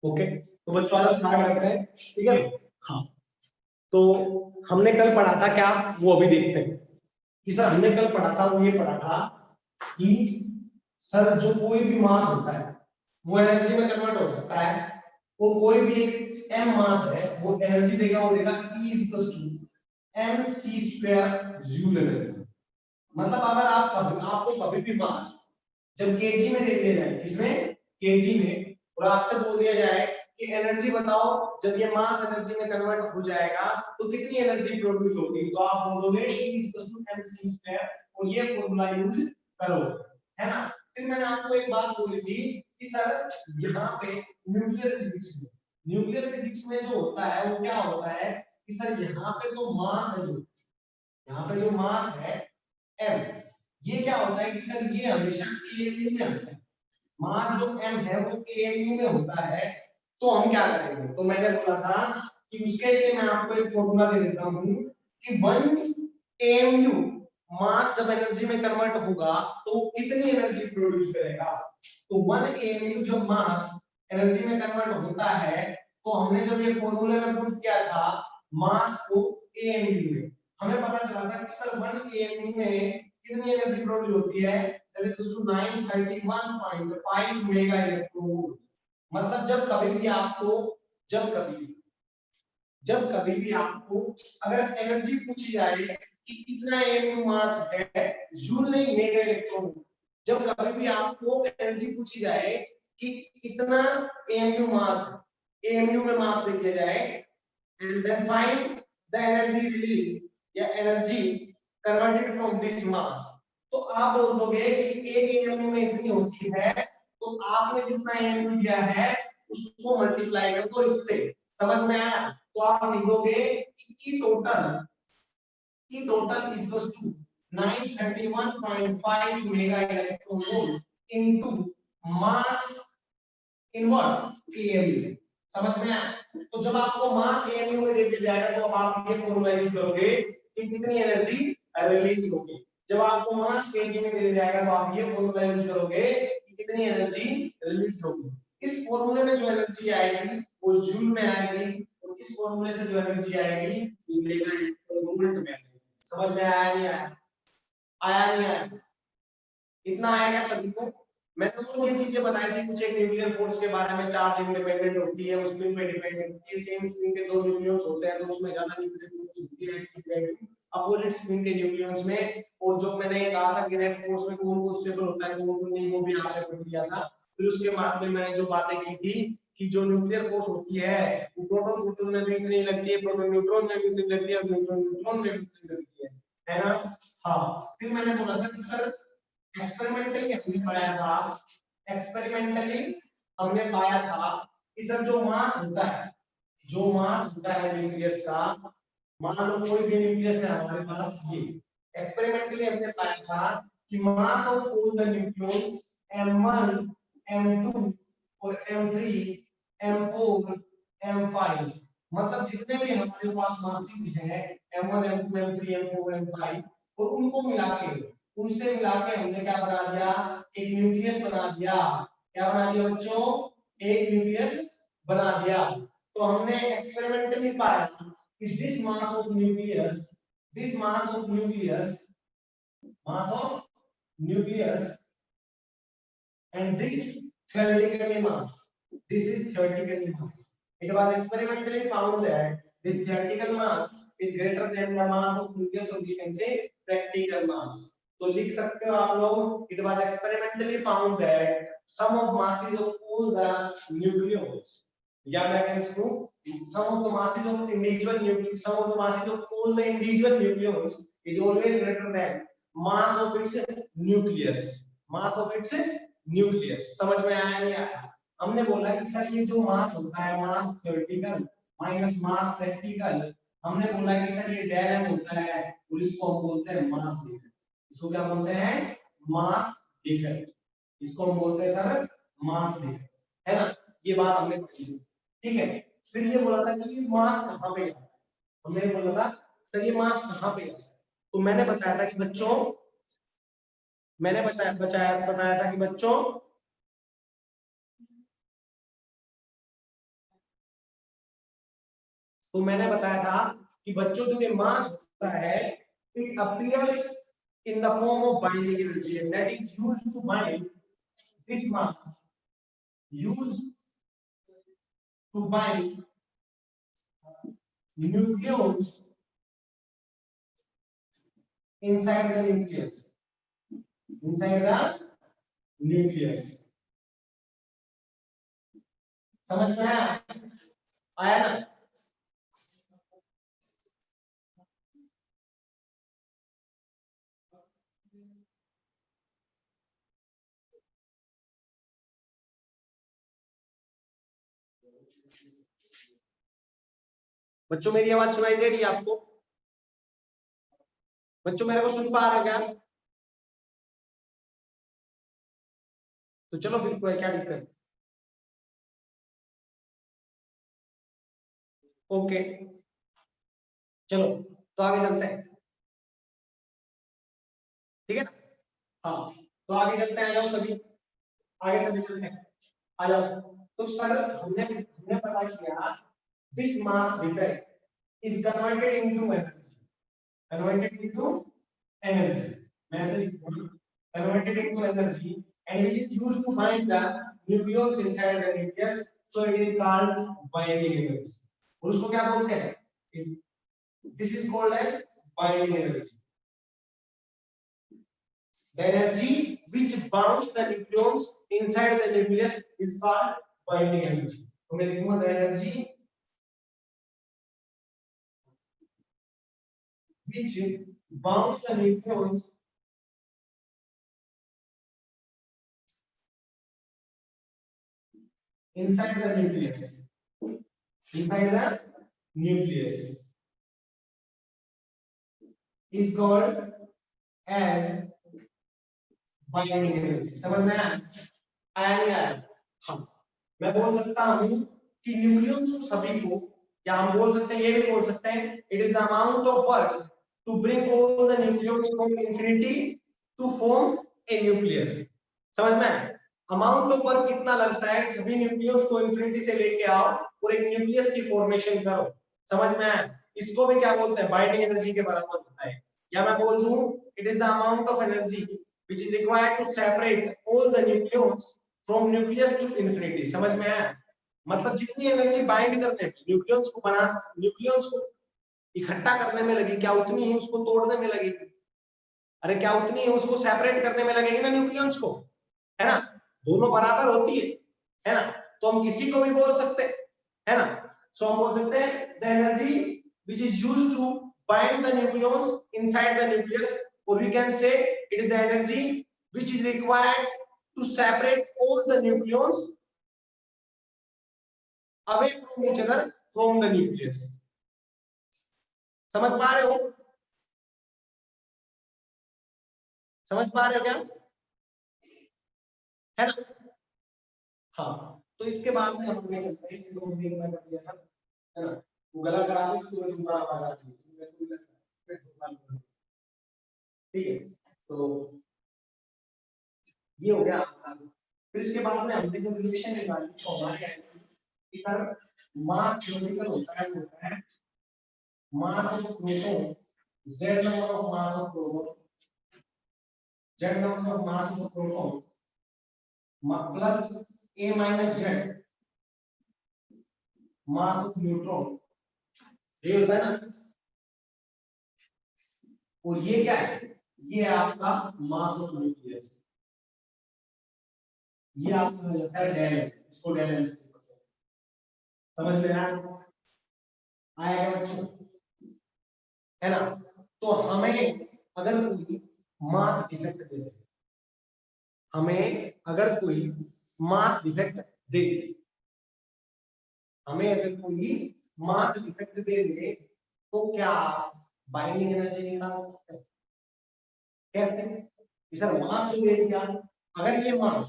Okay, तो बच्चों आज स्टार्ट करते हैं, ठीक है। हाँ, तो हमने कल पढ़ा था क्या, वो अभी देखते हैं कि सर हमने कल पढ़ा था, वो ये पढ़ा था कि सर जो कोई भी मास होता है वो एनर्जी में कन्वर्ट हो सकता है। वो कोई भी एक m मास है वो एनर्जी देगा, वो देगा E equals to mc² joule energy. मतलब अगर आपको कभी भी मास जब केजी में दे दिया जाए, इसमें केजी में, और आपसे बोल दिया जाए कि एनर्जी बताओ जब ये मास एनर्जी में कन्वर्ट हो जाएगा तो कितनी एनर्जी प्रोड्यूस होगी, तो आप बोल दोगे mc², और ये फॉर्मूला यूज करो, है ना। फिर मैंने आपको एक बात बोली थी कि सर यहाँ पे न्यूक्लियर फिजिक्स में जो होता है वो क्या होता है कि सर यहाँ पे तो मास है, जो यहाँ पे जो मास है m, ये क्या होता है कि सर ये हमेशा amu में होता है। मास जो m है वो amu में होता है। तो हम क्या करेंगे, तो मैंने बोला था कि उसके लिए मैं आपको एक फॉर्मूला दे देता हूं कि 1 amu मास जब एनर्जी में कन्वर्ट होगा तो कितनी एनर्जी प्रोड्यूस करेगा। तो 1 amu जब मास एनर्जी में कन्वर्ट होता है तो हमने जब ये फॉर्मूले में पुट किया था मास को amu में, हमें पता चला था कि सर 1 amu में कितनी एनर्जी प्रोड्यूस होती है, that is to 931.5 mega electron volt. मतलब जब कभी भी आपको अगर एनर्जी पूछी जाए कि कितना एमयू मास है, जूल नहीं मेगा इलेक्ट्रॉन, जब कभी भी आपको एनर्जी पूछी जाए कि कितना एमयू मास है, एमयू में मास दे दिया जाए and then find the energy release या energy converted from this mass, तो आप बोल दोगे कि एक एमयू में इतनी होती है, तो आपने जितना एमयू दिया है उसको मल्टीप्लाई कर दो इससे। समझ में आया, तो आप लिखोगे कि total is equals to 931.5 mega electron volt into mass in what amu. समझ में आया, तो जब आपको मास एमयू में दे दिया जाएगा तो अब आप ये फॉर्मूला यूज करोगे कि कितनी एनर्जी रिलीज होगी। जब आपको मास केजी में दे दिया जाएगा तो आप ये फॉर्मूला यूज करोगे कि कितनी एनर्जी रिलीज होगी। इस फॉर्मूले में जो एनर्जी आएगी वो जूल में आएगी, और इस फॉर्मूले से जो एनर्जी आएगी वो मेगा इलेक्ट्रॉन वोल्ट में आएगी। समझ में आया नहीं आया, आया नहीं आया, इतना आया क्या सभी को। मैंने तो ये चीजें बताई थी कुछ, एक न्यूक्लियर फोर्स के बारे में, चार्ज इंडिपेंडेंट होती है, उस स्पिन पे डिपेंडेंट होती है, सेम स्पिन के दो न्यूक्लियस होते हैं तो उसमें ज्यादा न्यूक्लियर फोर्स होती है अपोजिट स्पिन के न्यूक्लियस में। और जो मैंने कहा था कि नेट फोर्स में कौन कौन स्टेबल होता है कौन कौन नहीं, वो भी आपने पढ़ लिया था। फिर उसके बाद में मैंने जो बातें की थी कि जो न्यूक्लियर फोर्स होती है वो प्रोटॉन प्रोटॉन में भी इतनी लगती है, प्रोटॉन न्यूट्रॉन में भी इतनी लगती है, और न्यूट्रॉन न्यूट्रॉन में भी इतनी लगती है ना। हाँ, फिर मैंने बोला था कि सर एक्सपेरिमेंटली हमने पाया था कि सर जो मास होता है न्यूक्लियस का, मान लो कोई भी न्यूक्लियस है हमारे पास, ये एक्सपेरिमेंटली हमने पाया था कि mass of all the nucleus m1 m2 और m3 m4 m5, मतलब जितने भी हमारे पास मासेस हैं m1 m2 m3 m4 m5, और उनको मिला के उनसे मिला के हमने क्या बना दिया, एक न्यूक्लियस बना दिया। क्या बना दिया बच्चों, एक न्यूक्लियस बना दिया। तो हमने एक्सपेरिमेंटली पाया is this mass of nucleus and this is theoretically mass. It was experimentally found that this theoretical mass is greater than the mass of nucleus, or we can say practical mass. तो लिख सकते हो आप लोग, it was experimentally found that sum of masses of all the nucleons, या मैं कह सकूं sum of the masses of individual nucleons, sum of the masses of all the individual nucleons is always greater than mass of its nucleus. समझ में आया नहीं आया। हमने बोला कि सर ये जो मास होता है, मास थ्योरेटिकल माइनस मास प्रैक्टिकल, हमने बोला कि सर ये डेल एम होता है और इसको हम बोलते हैं मास डिफेक्ट। इसको क्या बोलते हैं, मास डिफेक्ट। इसको हम बोलते हैं सर मास डिफेक्ट, है ना। ये बात हमने पढ़ी, ठीक है। फिर ये बोला था कि ये मास कहां पे आता है, हमने बोला था सर ये मास कहां पे आता है। तो मैंने बताया था कि बच्चों, बताया था कि बच्चों तो मैंने बताया था कि बच्चों जो ये मास होता है it appears in the form of binding energy and that is used to bind this mass used to bind nucleons inside the nucleus समझ में आया ना। बच्चों मेरी आवाज सुनाई दे रही है आपको? बच्चों मेरे को सुन पा रहे हैं क्या? तो चलो फिर कोई क्या दिक्कत? ओके चलो तो आगे चलते हैं, ठीक है ना? हाँ तो आगे चलते हैं, आ जाओ सभी, आगे सभी चलते हैं, आ जाओ। तो सर हमने हमने पता किया this mass defect is converted into energy mass converted into energy and which is used to bind the nucleons inside the nucleus, so it is called binding energy। और उसको क्या बोलते हैं? This is called as binding energy। The energy which bounds the nucleons inside the nucleus is called binding energy। तो मैं लिखूंगा the energy which bounds the nucleons inside the nucleus is called as binding energy। समझ में आया नहीं आया? हाँ मैं बोल सकता हूँ कि न्यूक्लियस सभी को, या हम बोल सकते हैं, ये भी बोल सकते हैं it is the amount of work to bring all the nucleus from infinity to form a nucleus. समझ में आया? अमाउंट ऑफ वर्क कितना लगता है सभी न्यूक्लियस को इंफिनिटी से लेके आओ और एक न्यूक्लियस की फॉर्मेशन करो। समझ में आया? इसको भी क्या बोलते हैं? बाइंडिंग एनर्जी के बराबर होता है। या मैं बोल दूं it is the amount of energy which is required to separate all the nucleons from nucleus to infinity। समझ में आया? मतलब जितनी एनर्जी बाइंड करने में न्यूक्लियस को बना, न्यूक्लियस को इकट्ठा करने में लगी, क्या उतनी ही उसको तोड़ने में लगेगी? अरे क्या उतनी ही उसको सेपरेट करने में लगेगी ना न्यूक्लियस को, है ना? दोनों बराबर होती है ना? तो हम किसी को भी बोल सकते हैं, है ना? सो हम बोल सकते हैं the energy which is used to bind the nucleons inside the nucleus, or we can say it is the energy which is required to separate all the nucleons away from each other from the nucleus। समझ पा रहे हो? समझ पा रहे हो क्या? है ना? हाँ तो इसके बाद में हम आगे चलते हैं, जो हमने कर दिया था, है ना? वो गला करा दो, तो दोबारा आवाज आ रही है, ठीक है? तो ये हो गया। फिर इसके बाद में हमने जो रिलेशन निकाली तो हमारे कि सर मास थ्योरेटिकल होता है mass of proton, z number of mass of proton, z number of mass of proton plus a minus z mass of neutron, ये होता है ना? और ये क्या है? ये आपका मास ऑफ न्यूक्लियस, ये आपको मिलता है डेल, इसको डेल एल समझ में आएगा बच्चों, है ना? तो हमें अगर कोई मास डिफेक्ट दे, हमें अगर कोई मास डिफेक्ट दे, हमें अगर कोई मास डिफेक्ट दे दे तो क्या बाइंडिंग एनर्जी निकाल सकते हैं? कैसे? सर मास तो दे दिया, अगर ये मास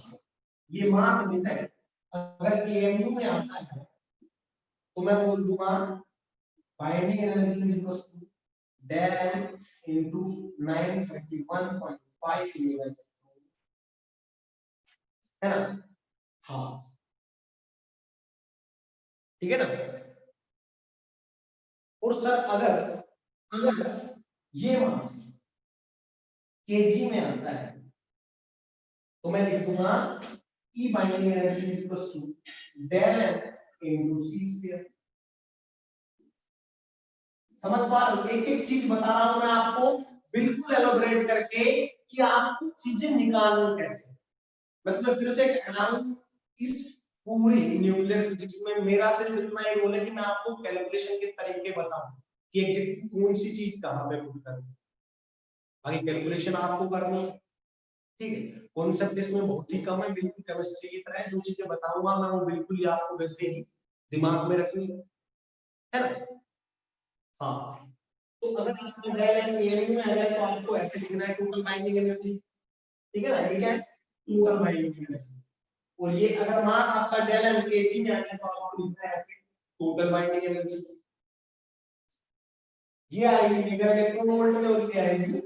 डिफेक्ट अगर एएमयू में आता है तो मैं बोल दूंगा binding energy is equal to del m into 931.5 eleven, है ना? हाँ ठीक है ना? और सर अगर अगर ये मास केजी में आता है तो मैं लिख दूंगा E binding energy equals to del M into C square. समझ पा रहे हो? एक एक चीज बता रहा हूं मैं आपको बिल्कुल एलोबरेट करके कि आपको चीजें निकालनी कैसे। मतलब फिर से कह रहा हूं, इस पूरी न्यूक्लियर फिजिक्स में मेरा सिर्फ इतना ही रोल है कि मैं आपको कैलकुलेशन के तरीके बताऊं कि एग्जैक्टली कौन सी चीज कहां पे पुट करनी है। आगे कैलकुलेशन आपको करनी है, ठीक है। कॉन्सेप्ट इसमें बहुत ही कम है, बिल्कुल केमिस्ट्री की तरह है। जो चीजें बताऊंगा मैं वो बिल्कुल ही आपको वैसे ही दिमाग में रखनी है ना। हाँ, तो अगर आपको डेल एम में है तो आपको ऐसे लिखना है टोटल बाइंडिंग एनर्जी, ठीक है ना। ये क्या है? Total binding energy. और ये अगर मास आपका डेल एम केजी में आता है तो आपको लिखना है ऐसे टोटल बाइंडिंग एनर्जी। ये आएगी मेगा इलेक्ट्रॉन वोल्ट में और ये आएगी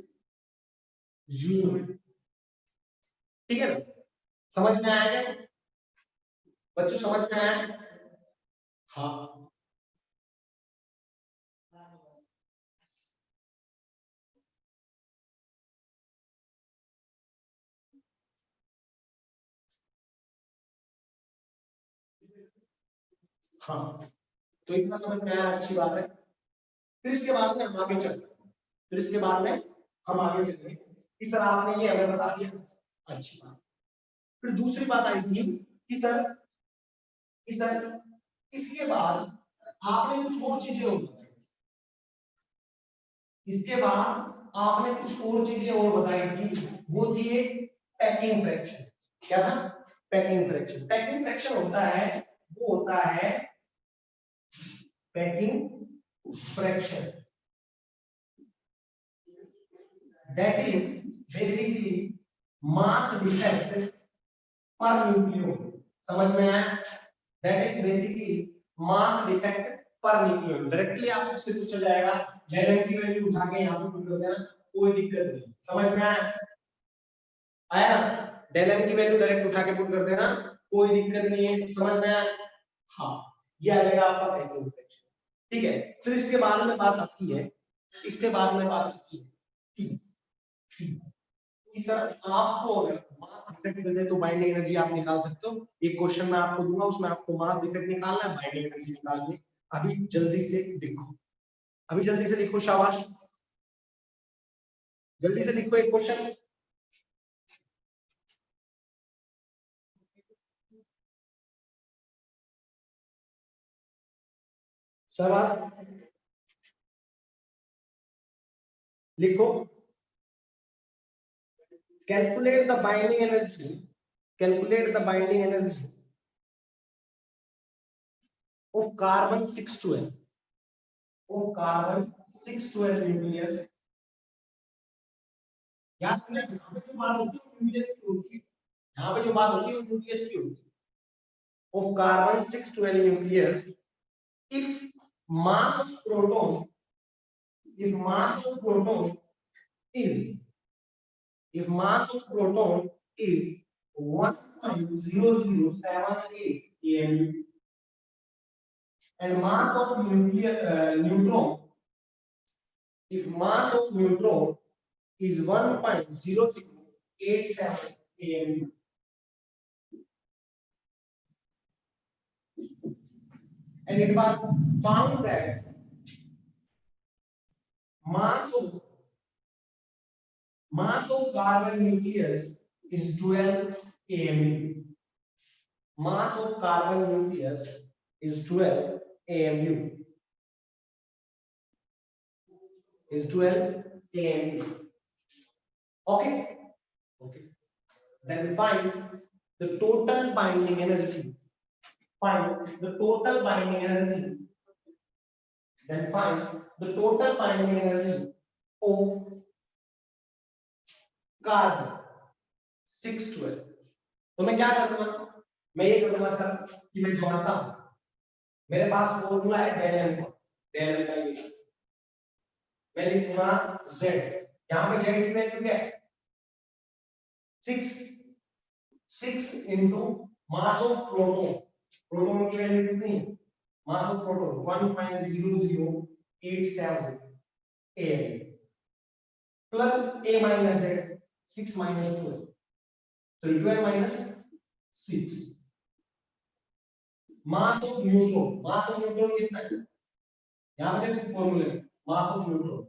जूल में, ठीक है ना। समझ में आया क्या बच्चों? समझ में आया? हाँ हाँ, तो इतना समझ में आया, अच्छी बात है। फिर इसके बाद में हम आगे चलते हैं। फिर इसके बाद में हम आगे चलते हैं कि सर आपने ये हमें बता दिया, अच्छी बात। फिर दूसरी बात आई थी कि सर इसके बाद आपने कुछ और चीजें और बताई। इसके बाद आपने कुछ और चीजें और बताई थी, वो थी एक पैकिंग फ्रैक्शन। क्या था? Packing fraction. पैकिंग फ्रैक्शन होता है, वो होता है packing fraction, that is basically mass defect per nucleon। समझ में आया? that is basically mass defect per nucleon। Directly आपसे पूछा जाएगा, डेल की वैल्यू उठा के यहां पे पुट कर देना, कोई दिक्कत नहीं। समझ में आया? आया? डेल एम की वैल्यू डायरेक्ट उठा के पुट कर देना, कोई दिक्कत नहीं है। समझ में आया? हाँ, ये आ जाएगा आपका पैकिंग फ्रैक्शन, ठीक है। फिर इसके बाद में बात आती है, इसके बाद में बात आती है कि सर आपको अगर मास डिफेक्ट दे दे तो बाइंडिंग एनर्जी आप निकाल सकते हो। एक क्वेश्चन मैं आपको दूंगा, उसमें आपको मास डिफेक्ट निकालना है, बाइंडिंग एनर्जी निकालनी है। अभी जल्दी से लिखो, अभी जल्दी से लिखो, शाबाश, जल्दी से लिखो एक क्वेश्चन। शाबाश, लिखो। Calculate the binding energy. Calculate the binding energy of carbon 612. Of carbon 612 nucleus. याद रखना, यहाँ पे जो बात होती है न्यूक्लियस की होती है। यहाँ पे जो बात होती है वो न्यूक्लियस की होती है। Of carbon 612 nucleus, if mass of proton, if mass of proton is, if mass of proton is 1.0078 AMU and mass of neutron, if mass of neutron is 1.0087 AMU, and it was found that mass of carbon nucleus is 12 AMU. Mass of carbon nucleus is 12 AMU. Is 12 AMU. Okay. Okay. Then find the total binding energy. Find the total binding energy. Then find the total binding energy of carbon 612। तो मैं क्या करूंगा, मैं ये करूंगा sir कि मैं जोड़ता हूं। मेरे पास फॉर्मूला है डेल एम का, डेल एम का ये मैं लिखूंगा z। यहां पे z की वैल्यू क्या है? 6 6 into mass of proton. Proton की वैल्यू कितनी है? Mass of proton 1.0087 87 ALU plus A minus Z 6 minus 12, so 12 minus 6. Mass of neutron कितना है? यहां पे देखो फॉर्मूले में मास ऑफ न्यूट्रॉन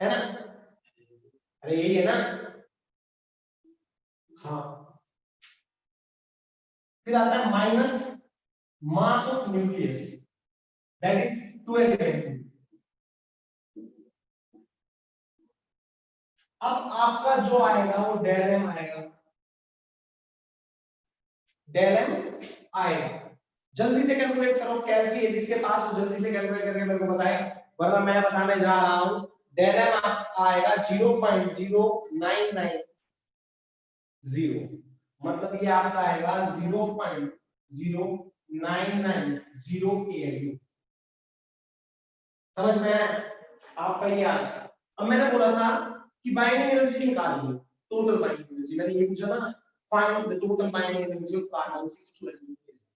है ना, अरे यही है ना, हाँ। फिर आता है minus mass of nucleus that is 12 MeV। अब आपका जो आएगा वो डेल एम आएगा, डेल एम आएगा। जल्दी से कैलकुलेट करो, कैलसी है जिसके पास वो जल्दी से कैलकुलेट करके मेरे को बताए, वरना मैं बताने जा रहा हूं। डेल एम आएगा 0.0990, मतलब ये आपका आएगा 0.0990 ALU। समझ में आया आपका ये आ गया। अब मैंने बोला था कि बाइंडिंग एनर्जी निकालिए, टोटल बाइंडिंग एनर्जी, मैंने ये पूछा था ना, find the total binding energy of carbon 612 nucleus.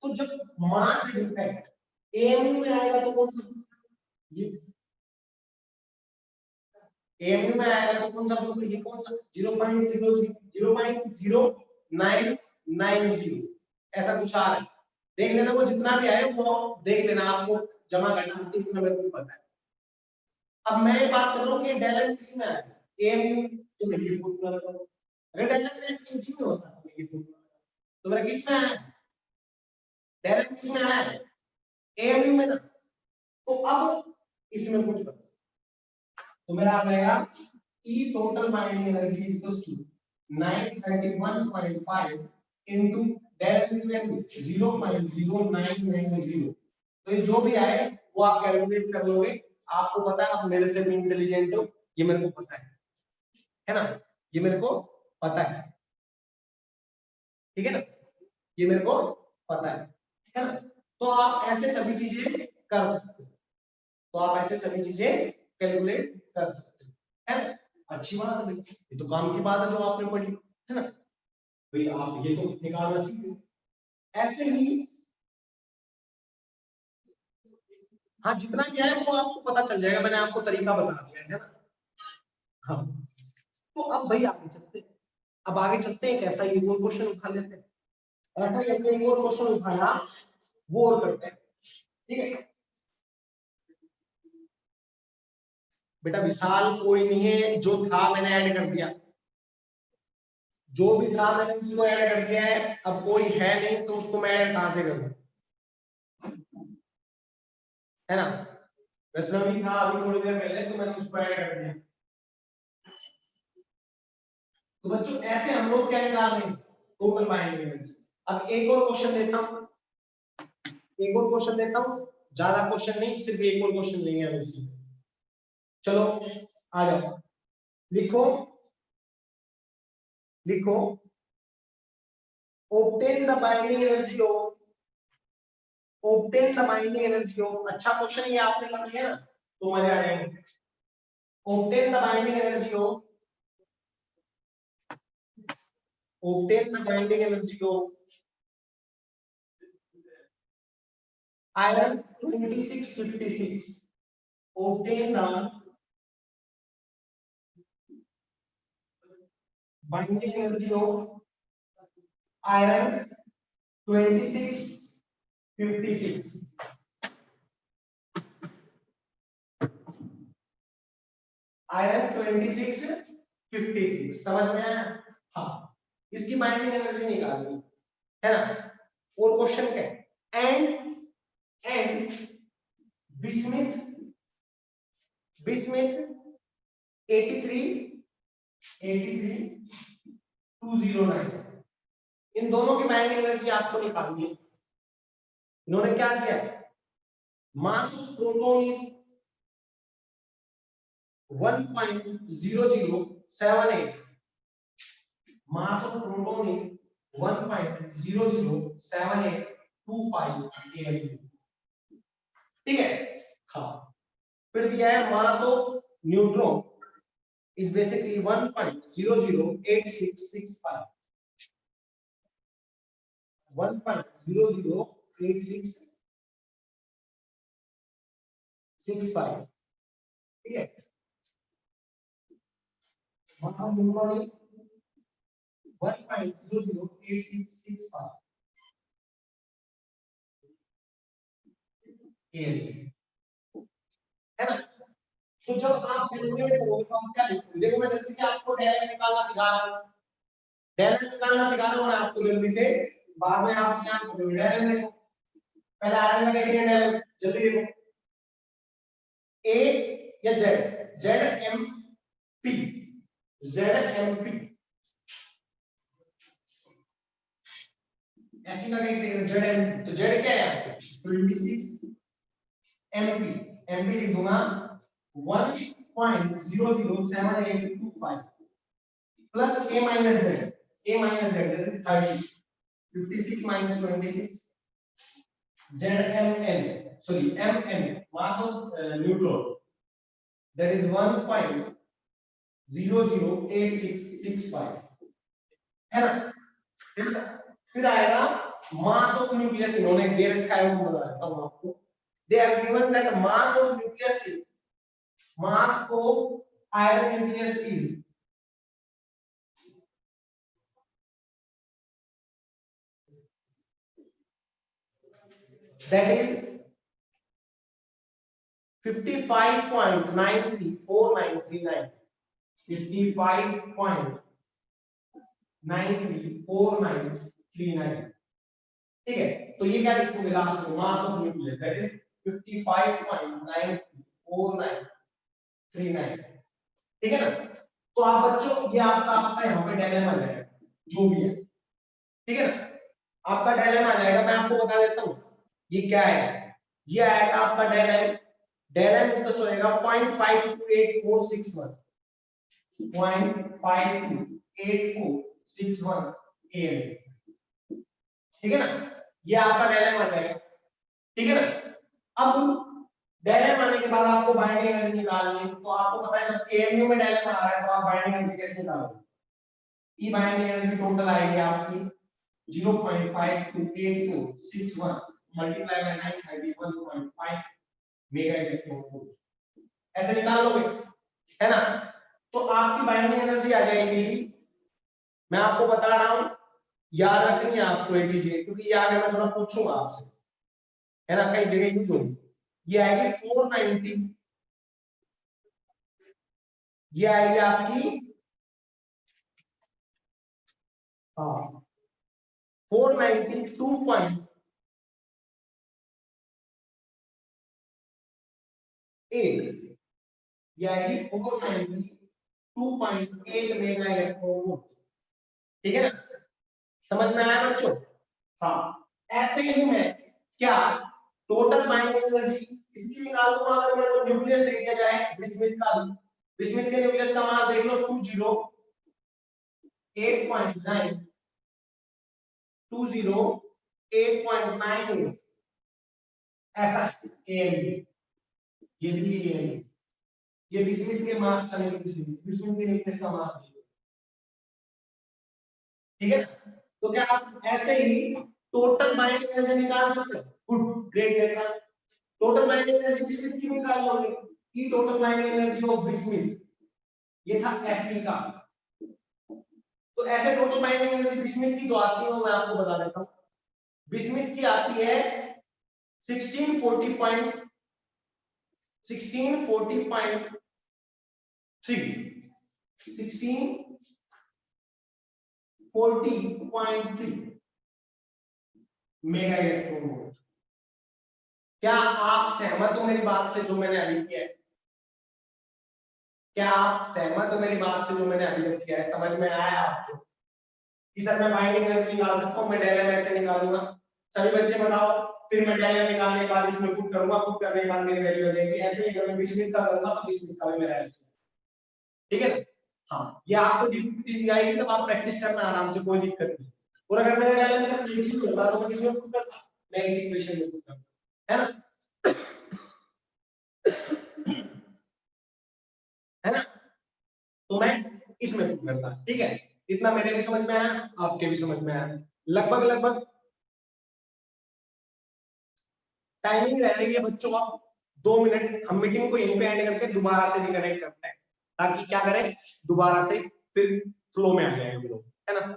तो जब मास डिफेक्ट AMU में आएगा तो कौन सा, ये AMU में आएगा तो कौन सा, ये कौन सा 0.0990 ऐसा कुछ आ रहा है, देख लेना, वो जितना भी आए वो देख लेना, आपको जमा करना है, इतना मेरे को पता है। अब मैं बात कर रहा हूं कि डेल एम किस में आएगा, AMU, तो मैं ये फॉर्मूला लगाऊं, अगर डेल एम में इंची में होता तो ये फॉर्मूला, तो मेरा किस में आया, डेल एम किस में आया, AMU में ना। तो अब इसमें कुछ करो तो मेरा आ जाएगा E total binding energy is equals to 931.5 into del value 0.0990। तो ये जो भी आए वो आप कैलकुलेट कर लोगे, आपको पता है, आप मेरे से भी इंटेलिजेंट हो, ये मेरे को पता है ना, ये मेरे को पता है, ठीक है ना, ये मेरे को पता है ना। तो आप ऐसे सभी चीजें कर सकते हो, तो आप ऐसे सभी चीजें कैलकुलेट कर सकते हो, है ना। अच्छी बात है भाई, ये तो काम की बात है जो आपने पढ़ी, है ना भाई, आप ये तो निकालना सीखे। ऐसे ही हाँ, जितना क्या है वो आपको पता चल जाएगा, मैंने आपको तरीका बता दिया है ना। हाँ, तो अब भाई आगे चलते हैं, अब आगे चलते हैं, कैसा एक और क्वेश्चन उठा लेते हैं, ऐसा ही हमने एक और क्वेश्चन उठाया, वो और करते हैं, ठीक है। बेटा विशाल कोई नहीं है, जो था मैंने ऐड कर दिया, जो भी था मैंने उसको ऐड कर दिया है, अब कोई है नहीं तो उसको मैं ऐड कहां से करूं, है ना। वैष्णव भी था अभी थोड़ी देर पहले, तो मैंने उसको ऐड कर दिया। तो बच्चों ऐसे हम लोग क्या निकाल रहे हैं, टोटल बाइंडिंग एनर्जी। अब एक और क्वेश्चन देता हूं, एक और क्वेश्चन देता हूं, ज्यादा क्वेश्चन नहीं, सिर्फ एक और क्वेश्चन लेंगे हम इसी। चलो आ जाओ, लिखो लिखो, obtain the binding energy of, obtain the binding energy of, अच्छा क्वेश्चन ये आपने कर लिया ना तो मजा आ जाएगा। obtain the binding energy of, obtain the binding energy of iron 2656, obtain the binding energy of iron 2656, iron 2656, समझ में आया। हाँ, इसकी बाइंडिंग एनर्जी निकालनी है ना। और क्वेश्चन क्या है, एंड बिस्मिथ 209, इन दोनों की बाइंडिंग एनर्जी आपको निकालनी है। इन्होंने क्या किया, mass of proton is 1.0078, mass of proton is 1.007825 ALU, ठीक है। हाँ, फिर दिया है mass of neutron is basically 1.008665, 1.008665, ठीक है। मतलब न्यूमरली 1.008665 है ना। तो जब आप कैलकुलेट करोगे तो आप क्या लिखोगे, देखो मैं जल्दी से आपको डायरेक्ट निकालना सिखा रहा हूं, डायरेक्ट निकालना सिखा रहा हूं मैं आपको जल्दी से, बाद में आप क्या करोगे डायरेक्ट देखो, पहले आरएन लगा के डायरेक्ट जल्दी देखो, ए या Z, Z M P, Z M P, F का कैसे देखें, जेड एम, तो जेड क्या है आपको 26 एमपी, एमपी लिख दूंगा 1.007825 plus a minus z, a minus z that is 30, 56 minus 26, zmn, sorry mn, mass of neutron, that is 1.008665, है ना। फिर आएगा मास ऑफ न्यूक्लियस, इन्होंने दे रखा है, वो बता देता हूं आपको, they have given that mass of nucleus is, mass of iron nucleus is that is 55.934939, 55.934939, ठीक है। तो ये क्या लिखोगे लास्ट में, mass of nucleus that is 55.934939, ठीक है ना। तो आप बच्चों ये आपका यहाँ पे डायलेमा जाएगा जो भी है, ठीक है ना, आपका डायलेमा आ जाएगा। मैं आपको बता देता हूँ ये क्या है, ये आएगा आपका डायलेम, डायलेम इसका होएगा 0.528461, 0.528461 am, ठीक है ना, ये आपका डायलेम आ जाएगा, ठीक है ना। अब डायलेम आने के बाद आपको बाइंडिंग एनर्जी निकालनी है, तो आपको पता है जब एमयू में डायलेम आ रहा है तो आप बाइंडिंग एनर्जी कैसे निकालोगे, ई बाइंडिंग एनर्जी टोटल आएगी आपकी 0.528461 multiply by 931.5 mega electron volt, ऐसे निकाल लोगे, है ना। तो आपकी बाइंडिंग एनर्जी आ जाएगी, मैं आपको बता रहा हूं, याद रखनी है आपको ये चीजें, क्योंकि ये आगे मैं थोड़ा पूछूंगा आपसे, है ना, कई जगह यूज होगी। ये आएगी 490, ये आएगी आपकी हाँ 492.8, ये आएगी 492.8 मेगा इलेक्ट्रॉन वोल्ट, ठीक है ना, समझ में आया बच्चों। हाँ ऐसे ही मैं क्या टोटल बाइंडिंग एनर्जी इसकी निकाल दूंगा, अगर मेरे को न्यूक्लियस दे दिया जाए बिस्मिथ का भी, बिस्मिथ के न्यूक्लियस का मास देख लो 208.9 208.9 ऐसा एएमबी, ये भी एएमबी, ये बिस्मिथ के मास का न्यूक्लियस, बिस्मिथ के न्यूक्लियस का मास, ठीक है। तो क्या आप ऐसे ही टोटल बाइंडिंग एनर्जी निकाल सकते हो, गुड ग्रेट देखना, टोटल बाइंडिंग एनर्जी बिस्मिथ की निकाल लोगे, E total binding energy of bismuth, ये था Fe का। तो ऐसे टोटल बाइंडिंग एनर्जी बिस्मिथ की जो आती है वो मैं आपको बता देता हूं, बिस्मिथ की आती है 1640.3 1640.3 मेगा इलेक्ट्रॉन वोल्ट। क्या आप सहमत हो मेरी बात से जो मैंने अभी किया है, क्या आप सहमत हो मेरी बात से जो मैंने अभी तक किया है, समझ में आया आपको कि सर मैं बाइंडिंग एनर्जी निकाल सकता हूं, मैं डायलेम ऐसे निकालूंगा, सभी बच्चे बताओ, फिर मैं डायलेम निकालने के बाद इसमें पुट करूंगा, पुट करने के बाद मेरी वैल्यू आ जाएगी, ऐसे ही अगर मैं बिस्मिथ का करूंगा तो बिस्मिथ का भी मेरा ऐसे, ठीक है ना। हाँ ये आपको दिक्कत आएगी तब आप प्रैक्टिस करना आराम से, कोई दिक्कत नहीं। और अगर मेरे डायलेम से ये चीज होता तो मैं किसमें पुट करता, मैं इस इक्वेशन में पुट करता, है ना, है ना, तो मैं इसमें पुट करता, ठीक है। इतना मेरे भी समझ में आया, आपके भी समझ में आया लगभग लगभग, टाइमिंग रह रही है बच्चों का 2 मिनट। हम मीटिंग को यहीं पे एंड करके दोबारा से रिकनेक्ट करते हैं, ताकि क्या करें, दोबारा से फिर फ्लो में आ जाए हम लोग, है ना।